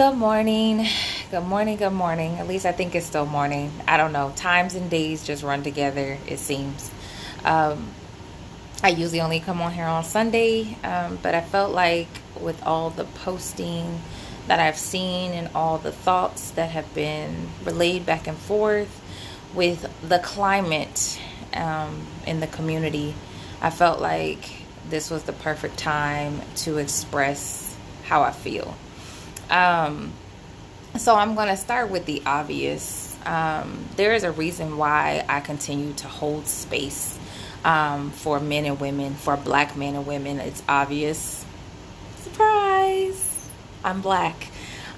Good morning. Good morning. Good morning. At least I think it's still morning. I don't know. Times and days just run together, it seems. Um, I usually only come on here on Sunday, but I felt like with all the posting that I've seen and all the thoughts that have been relayed back and forth with the climate in the community, I felt like this was the perfect time to express how I feel. Um, so I'm going to start with the obvious. There is a reason why I continue to hold space for men and women, for black men and women. It's obvious. Surprise! I'm black.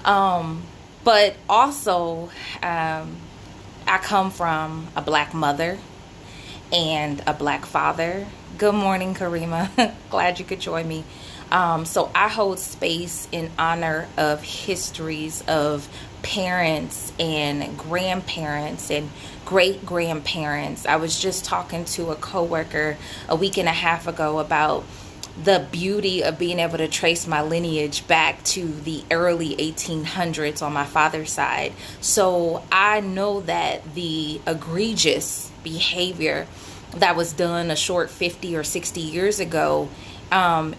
But also, I come from a black mother and a black father. Good morning, Karima. Glad you could join me. So I hold space in honor of histories of parents and grandparents and great grandparents. I was just talking to a coworker a week and a half ago about the beauty of being able to trace my lineage back to the early 1800s on my father's side. So I know that the egregious behavior that was done a short 50 or 60 years ago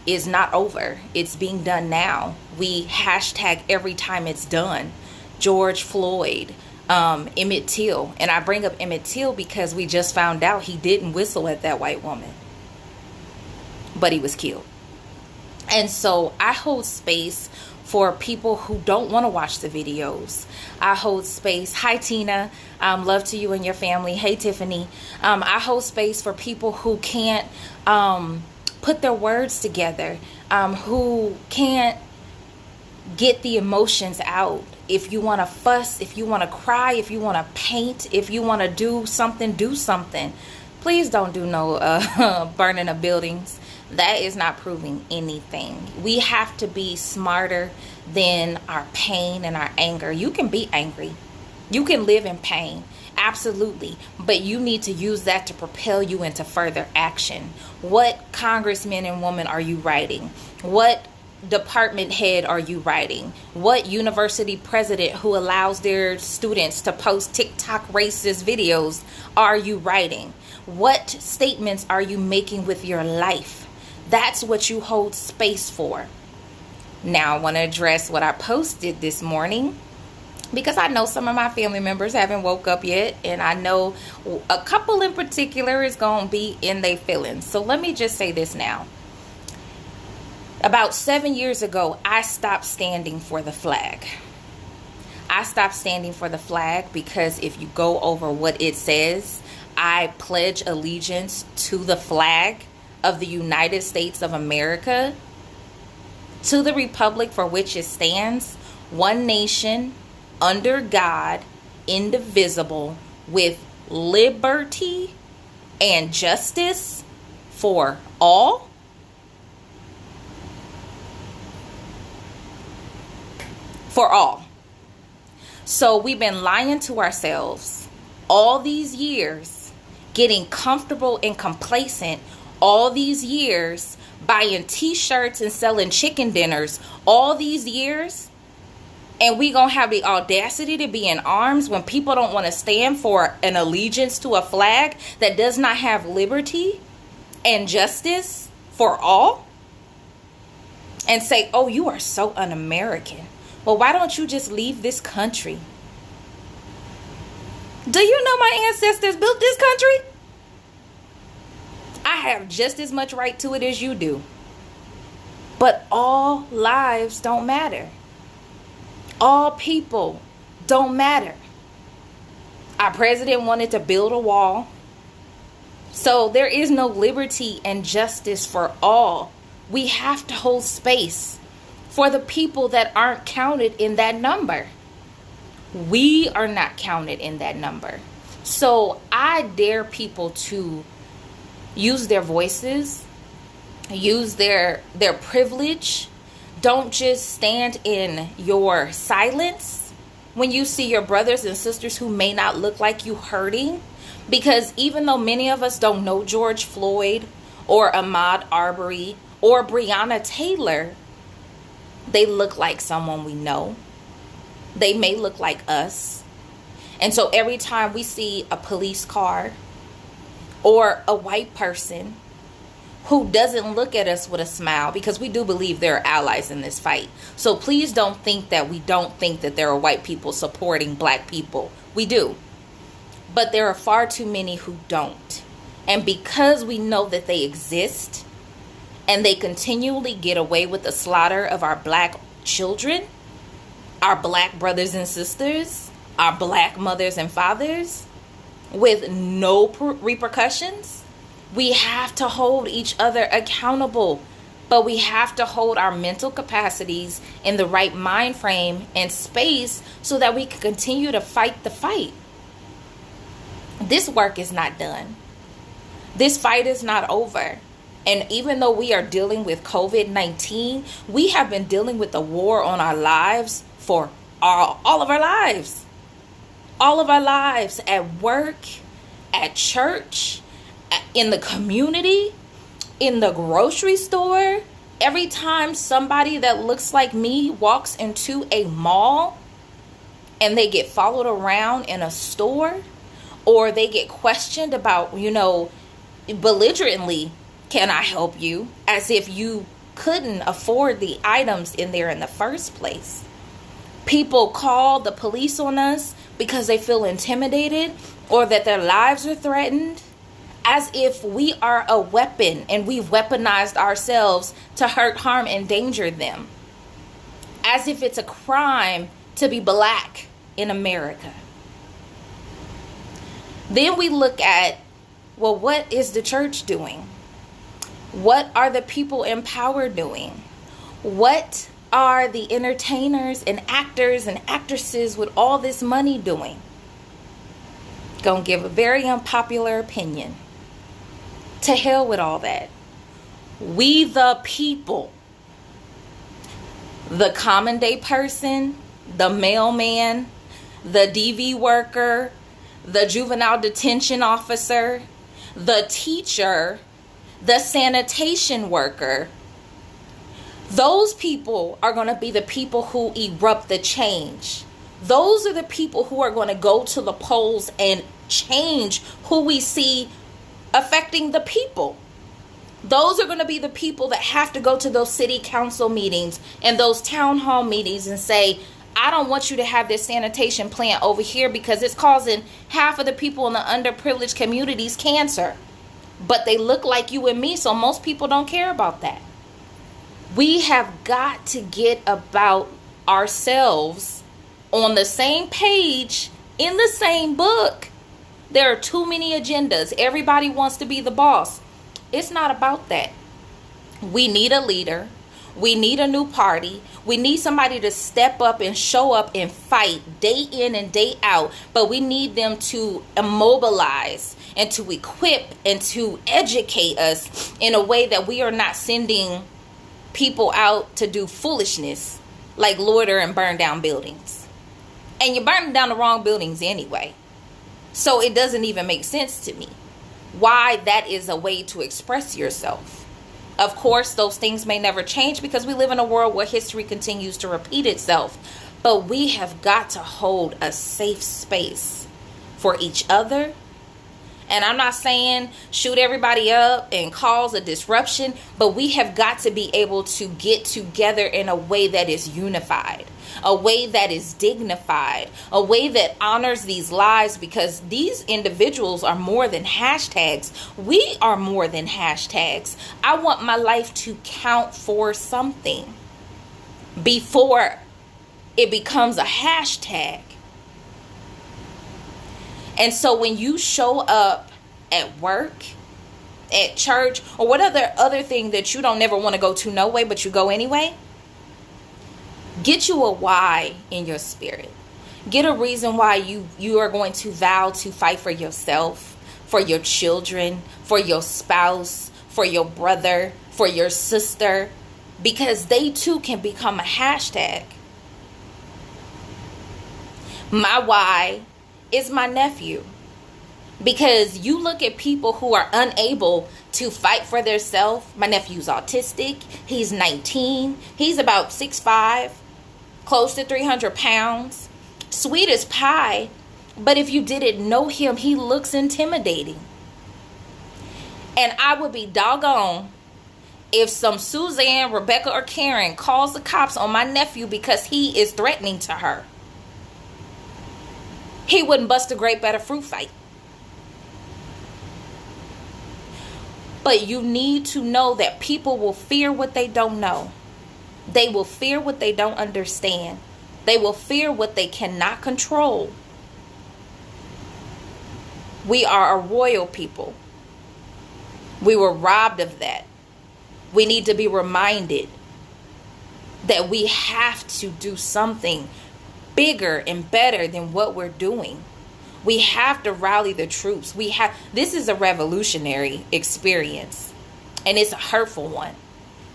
is not over. It's being done now. We hashtag every time it's done. George Floyd, Emmett Till. And I bring up Emmett Till because we just found out he didn't whistle at that white woman, but he was killed. And so I hold space for people who don't want to watch the videos. I hold space. Hi, Tina. Love to you and your family. Hey, Tiffany. I hold space for people who can't put their words together, who can't get the emotions out. If you want to fuss, if you want to cry, if you want to paint, if you want to do something, do something. Please don't do no burning of buildings. That is not proving anything. We have to be smarter than our pain and our anger. You can be angry. You can live in pain. Absolutely. But you need to use that to propel you into further action. What congressman and woman are you writing? What department head are you writing? What university president who allows their students to post TikTok racist videos are you writing? What statements are you making with your life? That's what you hold space for. Now I want to address what I posted this morning, because I know some of my family members haven't woke up yet, and I know a couple in particular is going to be in their feelings. So let me just say this now. About 7 years ago, I stopped standing for the flag. I stopped standing for the flag because if you go over what it says, I pledge allegiance to the flag of the United States of America, to the republic for which it stands, one nation, under God, indivisible, with liberty and justice for all. For all. So we've been lying to ourselves all these years, getting comfortable and complacent all these years, buying t-shirts and selling chicken dinners all these years. And we gonna have the audacity to be in arms when people don't want to stand for an allegiance to a flag that does not have liberty and justice for all, and say, oh, you are so un-American. Well, why don't you just leave this country? Do you know my ancestors built this country? I have just as much right to it as you do. But all lives don't matter. All people don't matter. Our president wanted to build a wall. So there is no liberty and justice for all. We have to hold space for the people that aren't counted in that number. We are not counted in that number. So I dare people to use their voices, use their privilege. Don't just stand in your silence when you see your brothers and sisters who may not look like you hurting. Because even though many of us don't know George Floyd or Ahmaud Arbery or Breonna Taylor, they look like someone we know. They may look like us. And so every time we see a police car or a white person who doesn't look at us with a smile, because we do believe there are allies in this fight. So please don't think that we don't think that there are white people supporting black people. We do. But there are far too many who don't. And because we know that they exist and they continually get away with the slaughter of our black children, our black brothers and sisters, our black mothers and fathers, with no repercussions, we have to hold each other accountable. But we have to hold our mental capacities in the right mind frame and space so that we can continue to fight the fight. This work is not done. This fight is not over. And even though we are dealing with COVID-19, we have been dealing with the war on our lives for all of our lives. All of our lives, at work, at church, in the community, in the grocery store. Every time somebody that looks like me walks into a mall and they get followed around in a store, or they get questioned about, belligerently, can I help you? As if you couldn't afford the items in there in the first place. People call the police on us because they feel intimidated or that their lives are threatened, as if we are a weapon and we've weaponized ourselves to hurt, harm, and endanger them. As if it's a crime to be black in America. Then we look at, well, what is the church doing? What are the people in power doing? What are the entertainers and actors and actresses with all this money doing? Gonna give a very unpopular opinion. To hell with all that. We the people, the common day person, the mailman, the DV worker, the juvenile detention officer, the teacher, the sanitation worker, those people are going to be the people who erupt the change. Those are the people who are going to go to the polls and change who we see affecting the people. Those are going to be the people that have to go to those city council meetings and those town hall meetings and say, I don't want you to have this sanitation plant over here because it's causing half of the people in the underprivileged communities cancer. But they look like you and me, so most people don't care about that. We have got to get about ourselves on the same page, in the same book. There are too many agendas. Everybody wants to be the boss. It's not about that. We need a leader. We need a new party. We need somebody to step up and show up and fight day in and day out. But we need them to immobilize and to equip and to educate us in a way that we are not sending people out to do foolishness like loiter and burn down buildings. And you're burning down the wrong buildings anyway. So it doesn't even make sense to me why that is a way to express yourself. Of course, those things may never change because we live in a world where history continues to repeat itself. But we have got to hold a safe space for each other. And I'm not saying shoot everybody up and cause a disruption, but we have got to be able to get together in a way that is unified, a way that is dignified, a way that honors these lives, because these individuals are more than hashtags. We are more than hashtags. I want my life to count for something before it becomes a hashtag. And so when you show up at work, at church, or whatever other thing that you don't never want to go to no way, but you go anyway, get you a why in your spirit. Get a reason why you are going to vow to fight for yourself, for your children, for your spouse, for your brother, for your sister, because they too can become a hashtag. My why is my nephew. Because you look at people who are unable to fight for themselves. My nephew's autistic. He's 19. He's about 6'5", close to 300 pounds. Sweet as pie, but if you didn't know him, he looks intimidating. And I would be doggone if some Suzanne, Rebecca, or Karen calls the cops on my nephew because he is threatening to her. He wouldn't bust a grape at a fruit fight. But you need to know that people will fear what they don't know. They will fear what they don't understand. They will fear what they cannot control. We are a royal people. We were robbed of that. We need to be reminded that we have to do something bigger and better than what we're doing. We have to rally the troops. This is a revolutionary experience, and it's a hurtful one,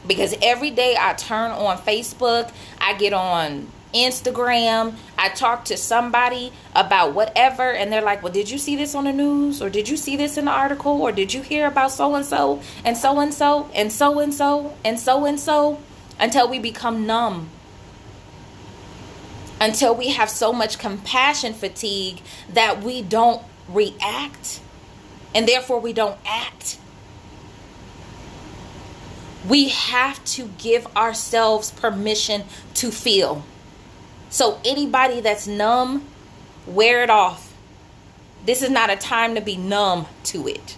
because every day I turn on Facebook, I get on Instagram, I talk to somebody about whatever, and they're like, well, did you see this on the news? Or did you see this in the article? Or did you hear about so-and-so and so-and-so and so-and-so and so-and-so? Until we become numb. Until we have so much compassion fatigue that we don't react, and therefore we don't act. We have to give ourselves permission to feel. So anybody that's numb, wear it off. This is not a time to be numb to it.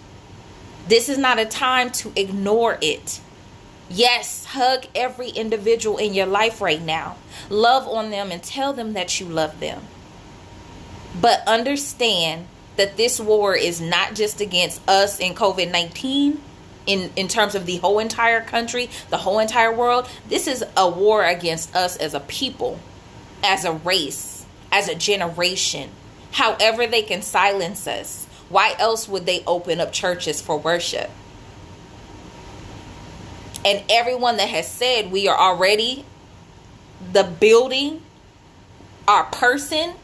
This is not a time to ignore it. Yes, hug every individual in your life right now. Love on them and tell them that you love them. But understand that this war is not just against us in COVID-19, in terms of the whole entire country, the whole entire world. This is a war against us as a people, as a race, as a generation. However they can silence us. Why else would they open up churches for worship? And everyone that has said we are already the building, our person,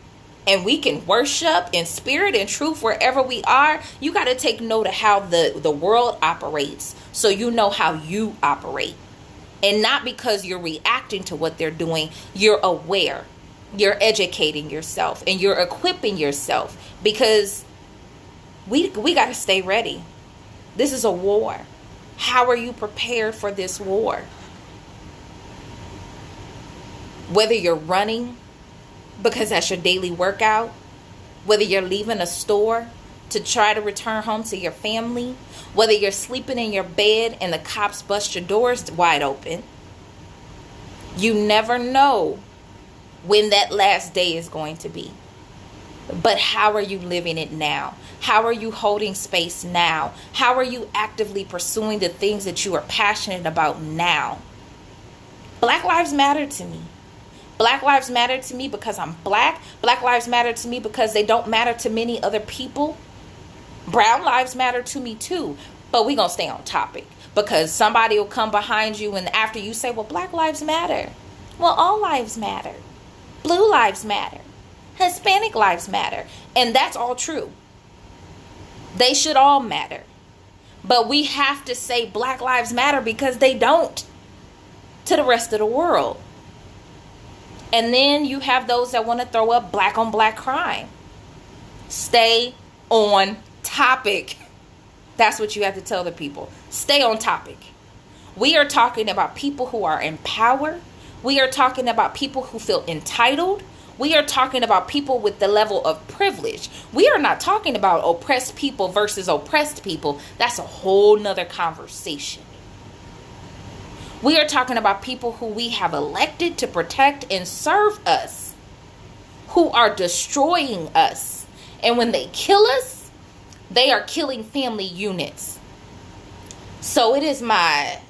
and we can worship in spirit and truth wherever we are, you got to take note of how the world operates, so you know how you operate. And not because you're reacting to what they're doing, you're aware. You're educating yourself and you're equipping yourself, because we got to stay ready. This is a war. How are you prepared for this war? Whether you're running because that's your daily workout, whether you're leaving a store to try to return home to your family, whether you're sleeping in your bed and the cops bust your doors wide open, you never know when that last day is going to be. But how are you living it now? How are you holding space now? How are you actively pursuing the things that you are passionate about now? Black lives matter to me. Black lives matter to me because I'm black. Black lives matter to me because they don't matter to many other people. Brown lives matter to me too. But we're going to stay on topic, because somebody will come behind you and after you say, well, black lives matter. Well, all lives matter. Blue lives matter. Hispanic lives matter. And that's all true. They should all matter. But we have to say black lives matter because they don't to the rest of the world. And then you have those that want to throw up black on black crime. Stay on topic. That's what you have to tell the people. Stay on topic. We are talking about people who are in power. We are talking about people who feel entitled. We are talking about people with the level of privilege. We are not talking about oppressed people versus oppressed people. That's a whole nother conversation. We are talking about people who we have elected to protect and serve us, who are destroying us. And when they kill us, they are killing family units. So it is my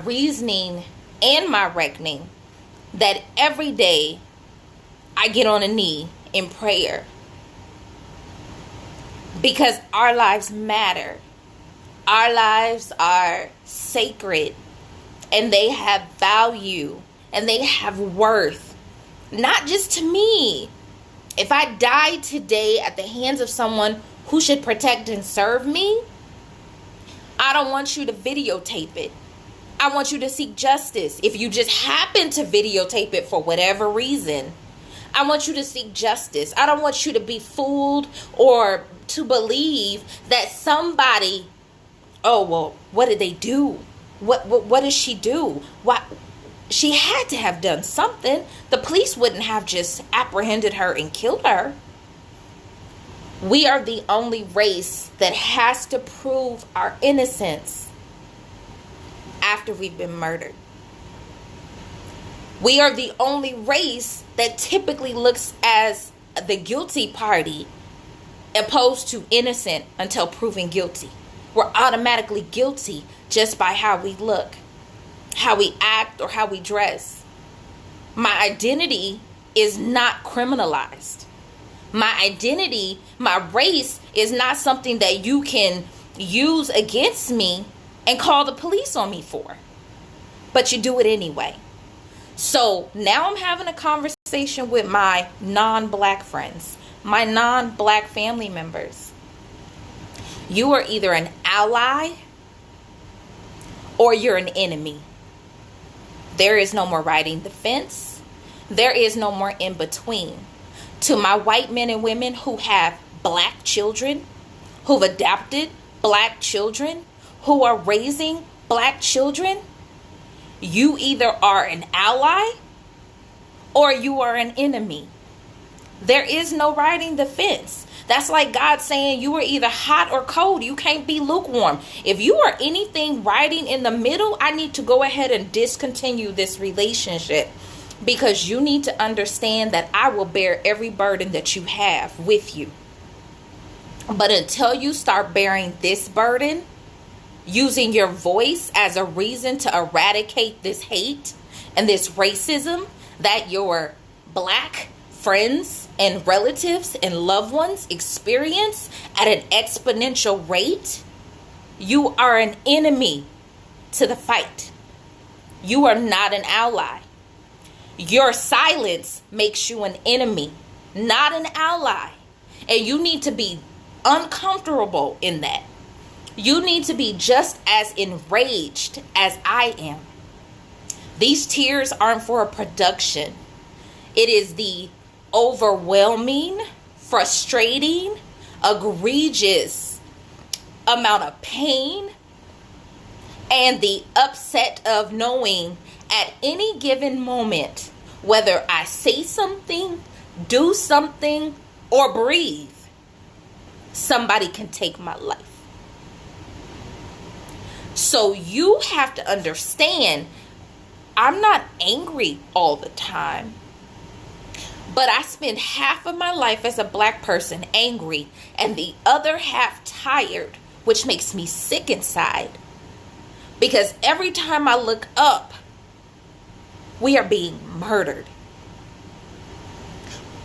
reasoning and my reckoning that every day I get on a knee in prayer, because our lives matter. Our lives are sacred, and they have value, and they have worth, not just to me. If I die today at the hands of someone who should protect and serve me, I don't want you to videotape it. I want you to seek justice. If you just happen to videotape it for whatever reason, I want you to seek justice. I don't want you to be fooled or to believe that somebody, oh, well, what did they do? What did she do? What? She had to have done something. The police wouldn't have just apprehended her and killed her. We are the only race that has to prove our innocence after we've been murdered. We are the only race that typically looks as the guilty party opposed to innocent until proven guilty. We're automatically guilty just by how we look, how we act, or how we dress. My identity is not criminalized. My identity, my race is not something that you can use against me and call the police on me for. But you do it anyway. So now I'm having a conversation with my non-black friends, my non-black family members. You are either an ally or you're an enemy. There is no more riding the fence. There is no more in between. To my white men and women who have black children, who've adopted black children, who are raising black children, you either are an ally or you are an enemy. There is no riding the fence. That's like God saying you are either hot or cold. You can't be lukewarm. If you are anything riding in the middle, I need to go ahead and discontinue this relationship, because you need to understand that I will bear every burden that you have with you. But until you start bearing this burden, using your voice as a reason to eradicate this hate and this racism that your black friends and relatives and loved ones experience at an exponential rate, you are an enemy to the fight. You are not an ally. Your silence makes you an enemy, not an ally. And you need to be uncomfortable in that. You need to be just as enraged as I am. These tears aren't for a production. It is the overwhelming, frustrating, egregious amount of pain and the upset of knowing at any given moment, whether I say something, do something, or breathe, somebody can take my life. So you have to understand, I'm not angry all the time, but I spend half of my life as a black person angry and the other half tired, which makes me sick inside. Because every time I look up, we are being murdered.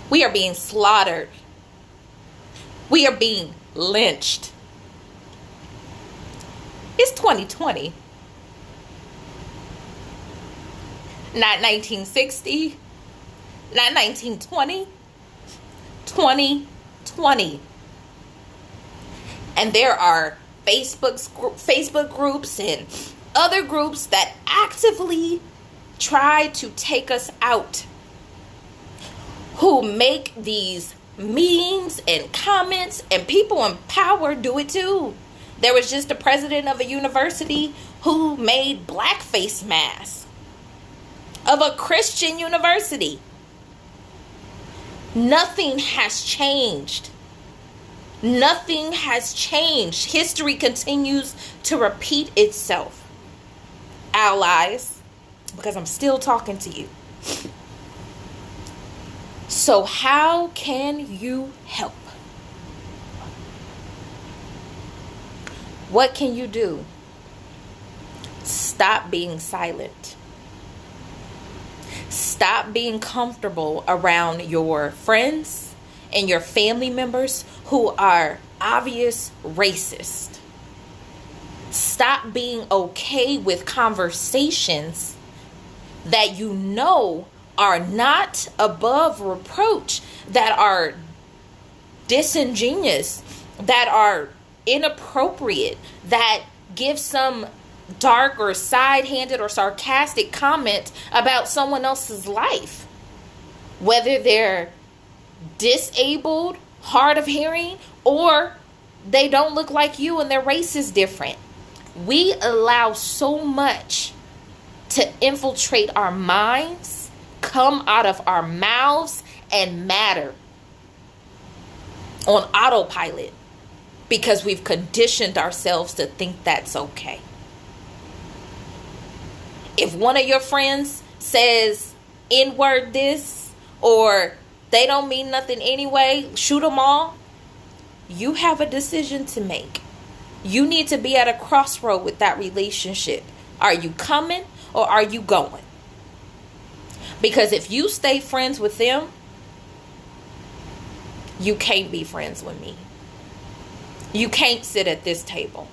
We are being slaughtered. We are being lynched. It's 2020. Not 1960. Not 1920. 2020. And there are Facebook groups and other groups that actively try to take us out, who make these memes and comments, and people in power do it too. There was just a president of a university who made blackface masks of a Christian university. Nothing has changed. Nothing has changed. History continues to repeat itself. Allies, because I'm still talking to you. So how can you help? What can you do? Stop being silent. Stop being comfortable around your friends and your family members who are obvious racists. Stop being okay with conversations that you know are not above reproach, that are disingenuous, that are inappropriate, that give some dark or side-handed or sarcastic comment about someone else's life. whether they're disabled, hard of hearing, or they don't look like you and their race is different. We allow so much to infiltrate our minds, come out of our mouths, and matter on autopilot because we've conditioned ourselves to think that's okay. If one of your friends says N-word this, or they don't mean nothing anyway, shoot them all, you have a decision to make. You need to be at a crossroad with that relationship. Are you coming or are you going? Because if you stay friends with them, you can't be friends with me. You can't sit at this table.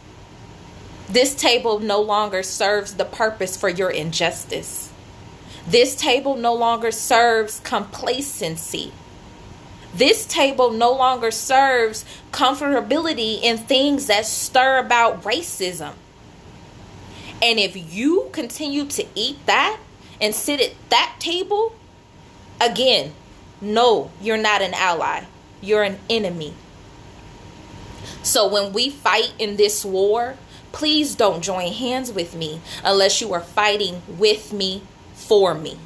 This table no longer serves the purpose for your injustice. This table no longer serves complacency. This table no longer serves comfortability in things that stir about racism. And if you continue to eat that and sit at that table, again, no, you're not an ally. You're an enemy. So when we fight in this war, please don't join hands with me unless you are fighting with me, for me.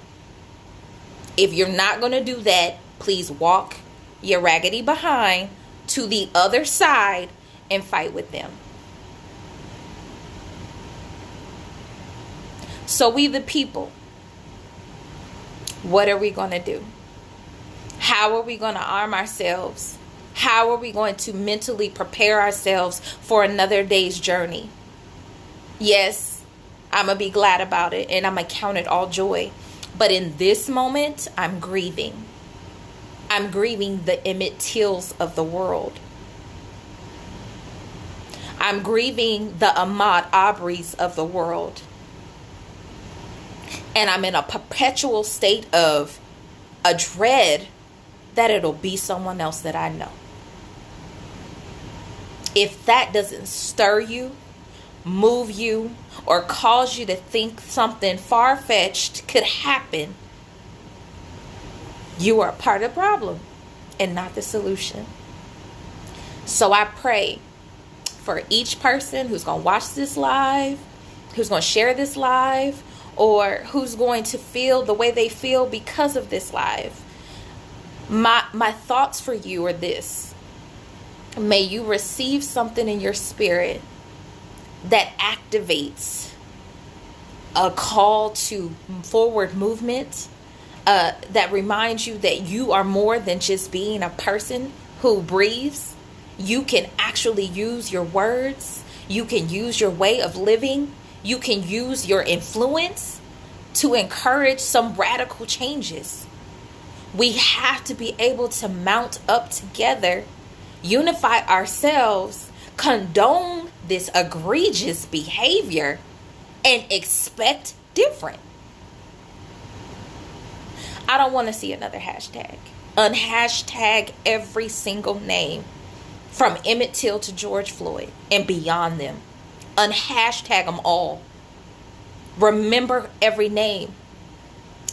If you're not going to do that, please walk your raggedy behind to the other side and fight with them. So we the people, what are we going to do? How are we going to arm ourselves? How are we going to mentally prepare ourselves for another day's journey? Yes, I'm going to be glad about it and I'm going to count it all joy. But in this moment, I'm grieving. I'm grieving the Emmett Tills of the world. I'm grieving the Ahmaud Arbery's of the world. And I'm in a perpetual state of a dread that it'll be someone else that I know. If that doesn't stir you, move you, or cause you to think something far-fetched could happen, you are part of the problem and not the solution. So I pray for each person who's going to watch this live, who's going to share this live, or who's going to feel the way they feel because of this live. My thoughts for you are this. May you receive something in your spirit that activates a call to forward movement, that reminds you that you are more than just being a person who breathes. You can actually use your words. You can use your way of living. You can use your influence to encourage some radical changes. We have to be able to mount up together, unify ourselves, condone this egregious behavior, and expect different. I don't want to see another hashtag. Unhashtag every single name from Emmett Till to George Floyd and beyond them. Unhashtag them all. Remember every name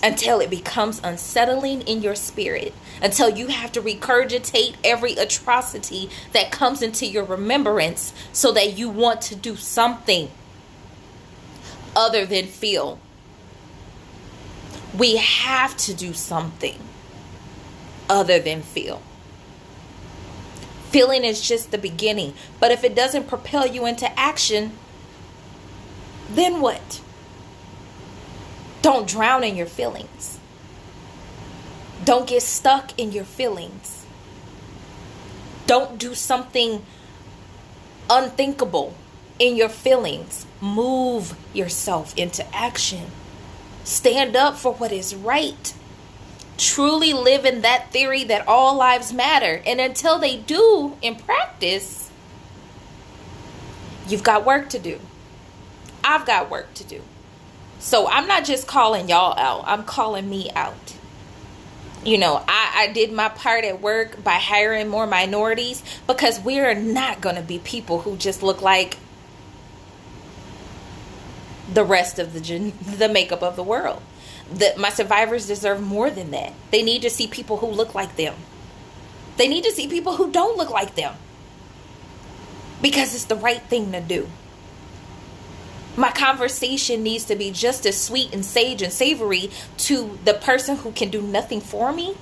until it becomes unsettling in your spirit, until you have to regurgitate every atrocity that comes into your remembrance so that you want to do something other than feel. We have to do something other than feel. Feeling is just the beginning, but if it doesn't propel you into action, then what? Don't drown in your feelings. Don't get stuck in your feelings. Don't do something unthinkable in your feelings. Move yourself into action. Stand up for what is right. Truly live in that theory that all lives matter. And until they do in practice, you've got work to do. I've got work to do. So I'm not just calling y'all out. I'm calling me out. You know, I did my part at work by hiring more minorities because we're not going to be people who just look like the rest of the makeup of the world. My survivors deserve more than that. They need to see people who look like them. They need to see people who don't look like them. Because it's the right thing to do. My conversation needs to be just as sweet and sage and savory to the person who can do nothing for me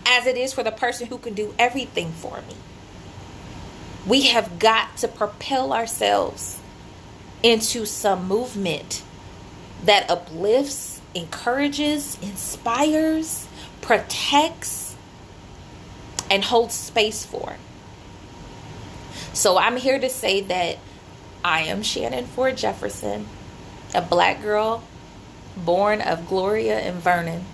as it is for the person who can do everything for me. We have got to propel ourselves into some movement that uplifts, encourages, inspires, protects, and holds space for. So I'm here to say that I am Shannon Ford-Jefferson, a black girl born of Gloria and Vernon.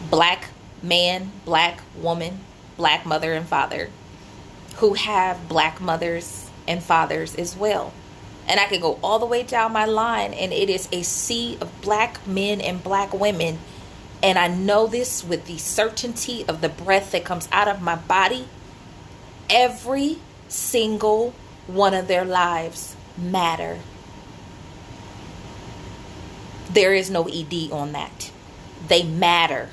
Black man, black woman, black mother and father, who have black mothers and fathers as well. And I can go all the way down my line, and it is a sea of black men and black women. And I know this with the certainty of the breath that comes out of my body. Every single one of their lives matter. There is no ED on that. They matter.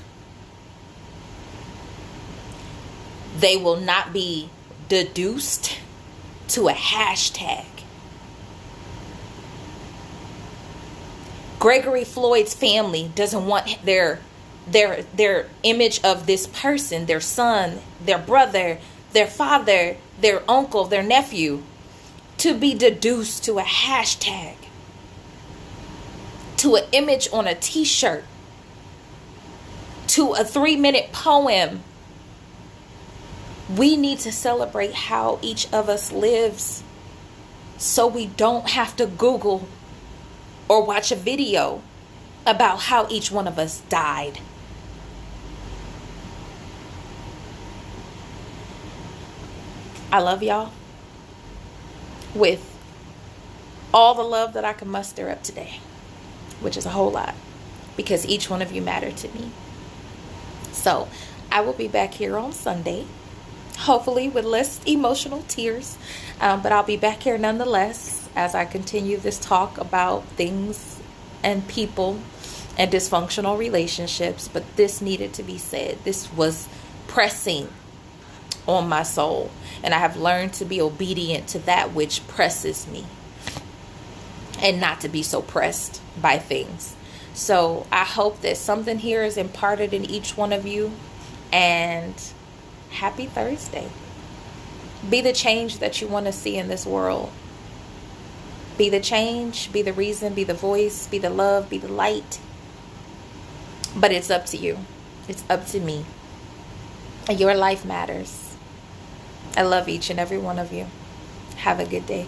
They will not be deduced to a hashtag. Gregory Floyd's family doesn't want their image of this person, their son, their brother, their father, their uncle, their nephew, to be deduced to a hashtag, to an image on a t-shirt, to a 3-minute poem. We need to celebrate how each of us lives so we don't have to Google or watch a video about how each one of us died. I love y'all with all the love that I can muster up today, which is a whole lot, because each one of you matter to me. So I will be back here on Sunday, hopefully with less emotional tears, but I'll be back here nonetheless as I continue this talk about things and people and dysfunctional relationships. But this needed to be said. This was pressing on my soul, and I have learned to be obedient to that which presses me and not to be so pressed by things. So I hope that something here is imparted in each one of you, and happy Thursday. Be the change that you want to see in this world. Be the change, be the reason, be the voice, be the love, be the light. But it's up to you. It's up to me. Your life matters. I love each and every one of you. Have a good day.